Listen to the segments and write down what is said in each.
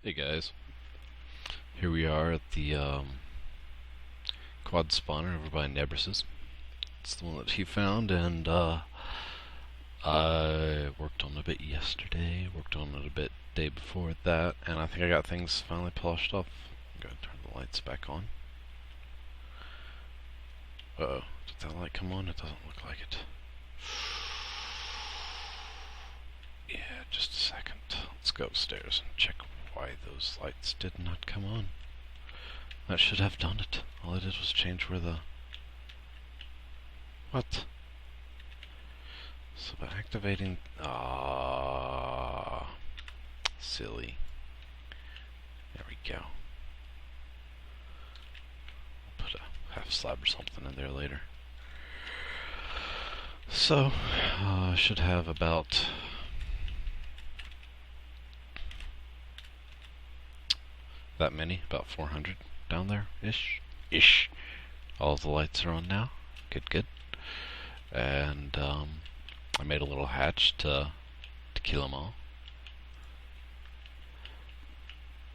Hey guys, here we are at the quad spawner over by Nebras's. It's the one that he found, and I worked on it a bit yesterday, worked on it a bit day before that, and I think I got things finally polished off. I'm going to turn the lights back on. Uh-oh, did that light come on? It doesn't look like it. Yeah, just a second. Let's go upstairs and check why those lights did not come on. That should have done it. All I did was change where the... What? So by activating... silly. There we go. I'll put a half slab or something in there later. So, I should have about... that many, about 400 down there, ish. All of the lights are on now. Good. And I made a little hatch to kill them all.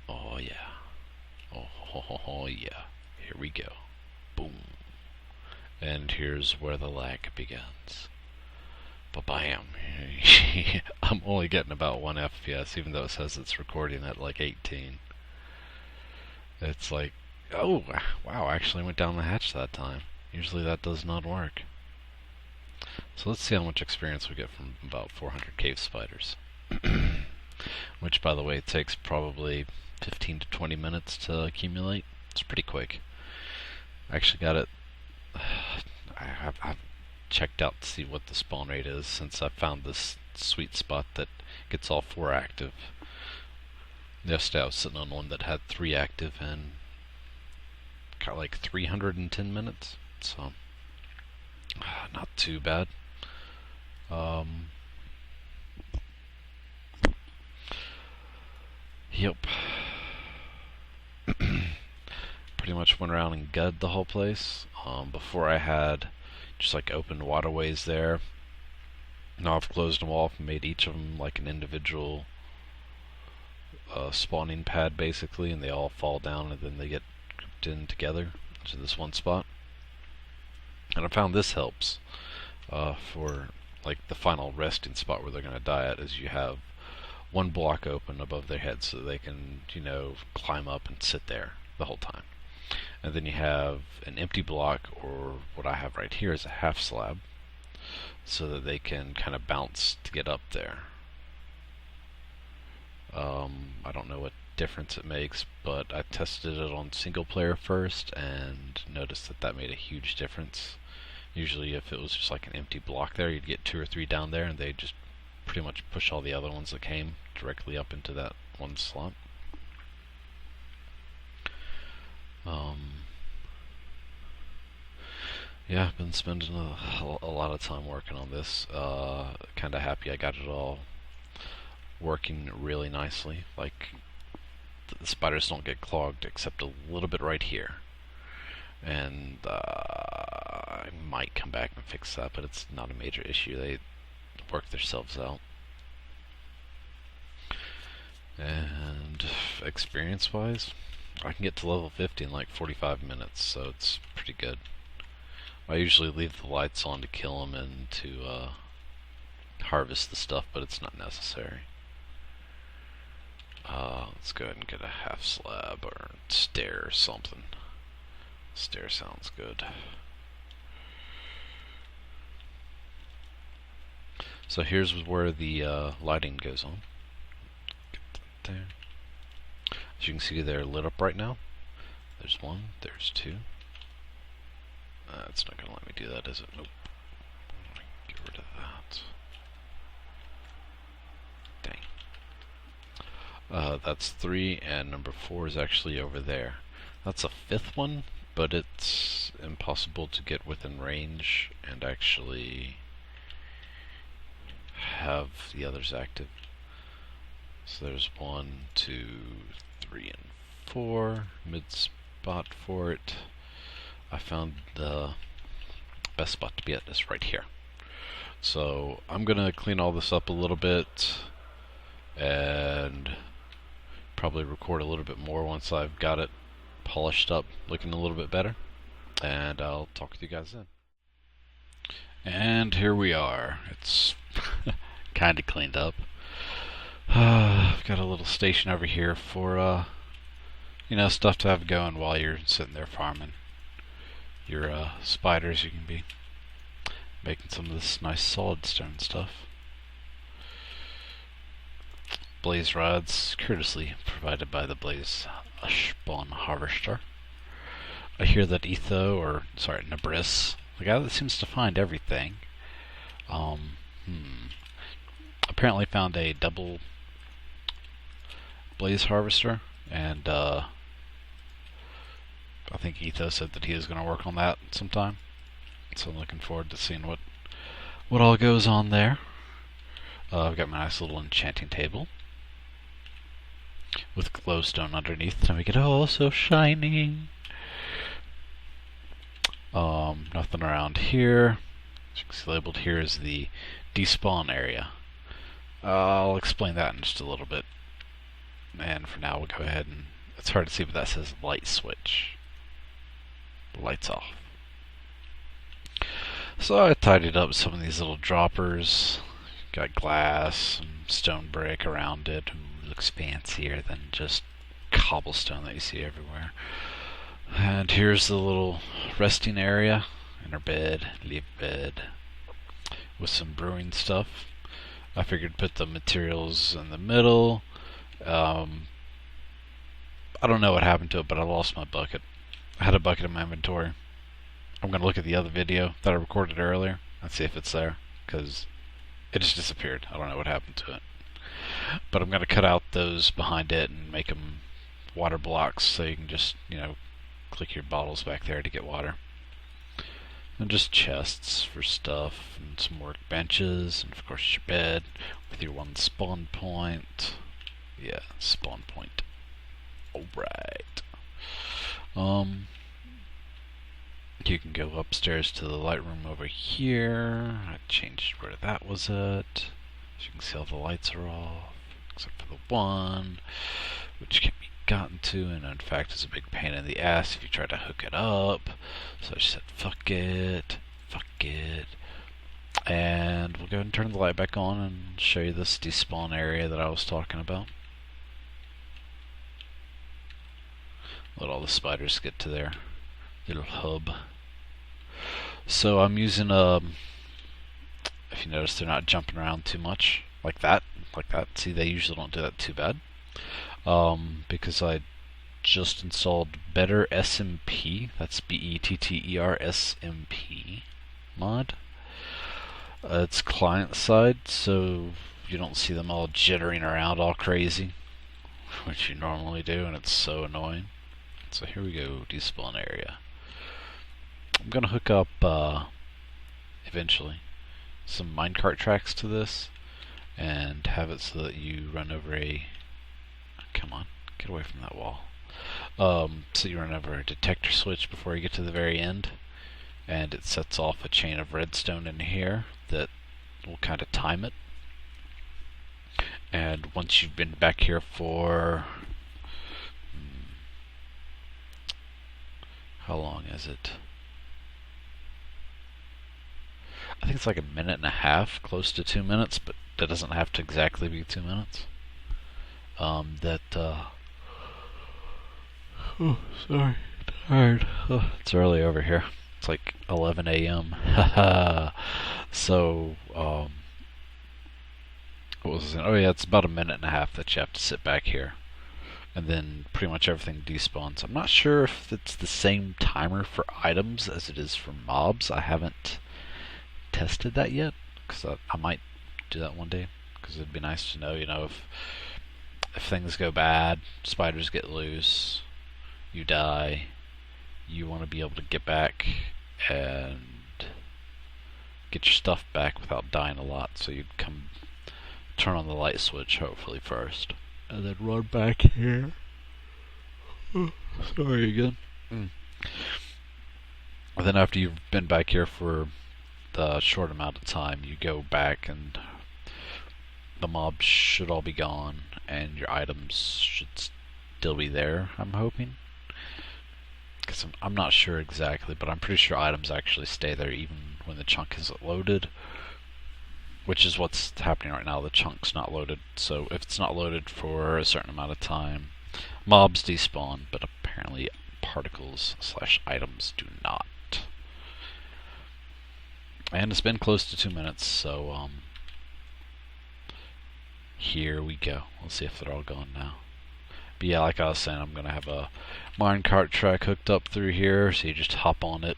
Oh yeah. Oh yeah. Here we go. Boom. And here's where the lag begins. Ba-bam. I'm only getting about 1 FPS, even though it says it's recording at like 18. It's like, oh, wow, I actually went down the hatch that time. Usually that does not work. So let's see how much experience we get from about 400 cave spiders. Which, by the way, takes probably 15 to 20 minutes to accumulate. It's pretty quick. I actually got it... I've checked out to see what the spawn rate is since I found this sweet spot that gets all 4 active. Yesterday I was sitting on one that had 3 active and got like 310 minutes, so not too bad. Yep. Pretty much went around and gutted the whole place. Before I had just like open waterways there. Now I've closed them off and made each of them like an individual spawning pad basically, and they all fall down and then they get grouped in together to this one spot. And I found this helps for like the final resting spot where they're going to die at, is you have one block open above their head so they can, you know, climb up and sit there the whole time. And then you have an empty block, or what I have right here is a half slab, so that they can kind of bounce to get up there. I don't know what difference it makes, but I tested it on single player first and noticed that that made a huge difference. Usually if it was just like an empty block there, you'd get 2 or 3 down there and they just pretty much push all the other ones that came directly up into that one slot. Yeah, I've been spending a lot of time working on this. Kinda happy I got it all working really nicely. Like, the spiders don't get clogged except a little bit right here. And I might come back and fix that, but it's not a major issue. They work themselves out. And experience-wise, I can get to level 50 in like 45 minutes, so it's pretty good. I usually leave the lights on to kill them and to harvest the stuff, but it's not necessary. Let's go ahead and get a half slab or stair or something. Stair sounds good. So here's where the lighting goes on. Get that there. As you can see, they're lit up right now. There's 1, there's 2. It's not going to let me do that, is it? Nope. Get rid of that. Dang. That's 3, and number 4 is actually over there. That's a 5th one, but it's impossible to get within range and actually have the others active. So there's 1, 2, 3, and 4. Mid spot for it. I found the best spot to be at is right here. So I'm gonna clean all this up a little bit and probably record a little bit more once I've got it polished up, looking a little bit better. And I'll talk with you guys then. And here we are. It's kind of cleaned up. I've got a little station over here for, stuff to have going while you're sitting there farming your spiders. You can be making some of this nice solid stone stuff. Blaze rods, courteously provided by the Blaze Spawn Harvester. I hear that Nabris, the guy that seems to find everything, apparently found a double Blaze Harvester, and I think Etho said that he is going to work on that sometime. So I'm looking forward to seeing what all goes on there. I've got my nice little enchanting table with glowstone underneath to make it all so shiny. Nothing around here. As you can see, labeled here is the despawn area. I'll explain that in just a little bit. And for now, we'll go ahead and... It's hard to see, but that says light switch. Lights off. So I tidied up some of these little droppers. Got glass and stone brick around it. Ooh, looks fancier than just cobblestone that you see everywhere. And here's the little resting area. In our bed, leave bed. With some brewing stuff. I figured put the materials in the middle. I don't know what happened to it, but I lost my bucket. I had a bucket in my inventory. I'm going to look at the other video that I recorded earlier and see if it's there, because it just disappeared. I don't know what happened to it. But I'm going to cut out those behind it and make them water blocks so you can just, click your bottles back there to get water. And just chests for stuff, and some workbenches, and of course your bed with your one spawn point. Yeah, spawn point. Alright. You can go upstairs to the light room over here. I changed where that was at. As you can see, all the lights are off, except for the one, which can be gotten to, and in fact is a big pain in the ass if you try to hook it up. So I just said, fuck it. And we'll go ahead and turn the light back on and show you this despawn area that I was talking about. Let all the spiders get to their little hub. So I'm using if you notice, they're not jumping around too much like that. See, they usually don't do that too bad. Because I just installed Better SMP. That's BETTER SMP mod. It's client side, so you don't see them all jittering around all crazy, which you normally do, and it's so annoying. So here we go, despawn area. I'm gonna hook up eventually some MindCrack tracks to this and have it so that you run over a... Come on, get away from that wall. So you run over a detector switch before you get to the very end, and it sets off a chain of redstone in here that will kind of time it. And once you've been back here for... how long is it? I think it's like a minute and a half, close to 2 minutes, but that doesn't have to exactly be 2 minutes. Oh, sorry, tired. Oh, it's early over here. It's like 11 a.m. So, what was it? Oh yeah, it's about a minute and a half that you have to sit back here. And then pretty much everything despawns. I'm not sure if it's the same timer for items as it is for mobs. I haven't tested that yet, because I might do that one day, because it'd be nice to know, if things go bad, spiders get loose, you die, you want to be able to get back and get your stuff back without dying a lot. So you'd turn on the light switch hopefully first, and then run back here. Sorry again. And then after you've been back here for the short amount of time, you go back and the mobs should all be gone, and your items should still be there, I'm hoping. Because I'm not sure exactly, but I'm pretty sure items actually stay there even when the chunk isn't loaded. Which is what's happening right now, the chunk's not loaded. So if it's not loaded for a certain amount of time, mobs despawn, but apparently particles / items do not. And it's been close to 2 minutes, so here we go. Let's see if they're all gone now. But yeah, like I was saying, I'm gonna have a minecart track hooked up through here, so you just hop on it,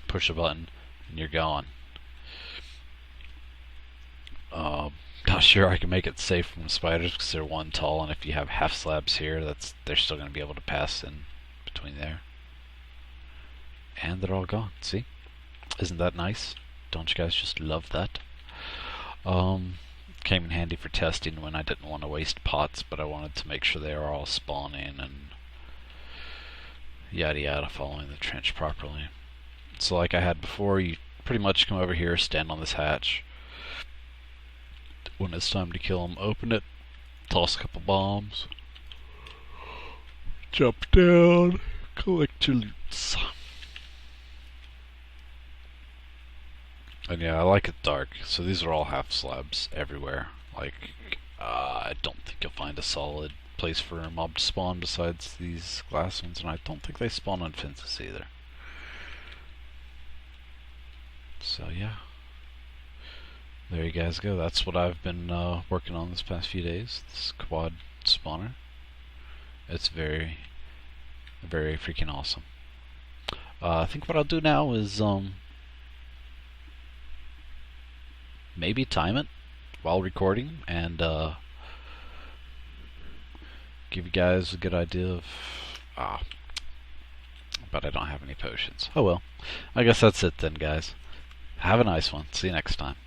push a button, and you're gone. Not sure I can make it safe from spiders because they're 1 tall, and if you have half slabs here, they're still going to be able to pass in between there. And they're all gone. See? Isn't that nice? Don't you guys just love that? Came in handy for testing when I didn't want to waste pots, but I wanted to make sure they were all spawning and yada yada, following the trench properly. So like I had before, you pretty much come over here, stand on this hatch. When it's time to kill them, open it, toss a couple bombs, jump down, collect your loots. And yeah, I like it dark, so these are all half slabs everywhere. Like, I don't think you'll find a solid place for a mob to spawn besides these glass ones, and I don't think they spawn on fences either. So yeah. There you guys go. That's what I've been working on this past few days. This quad spawner. It's very, very freaking awesome. I think what I'll do now is maybe time it while recording and give you guys a good idea of but I don't have any potions. Oh well. I guess that's it then, guys. Have a nice one. See you next time.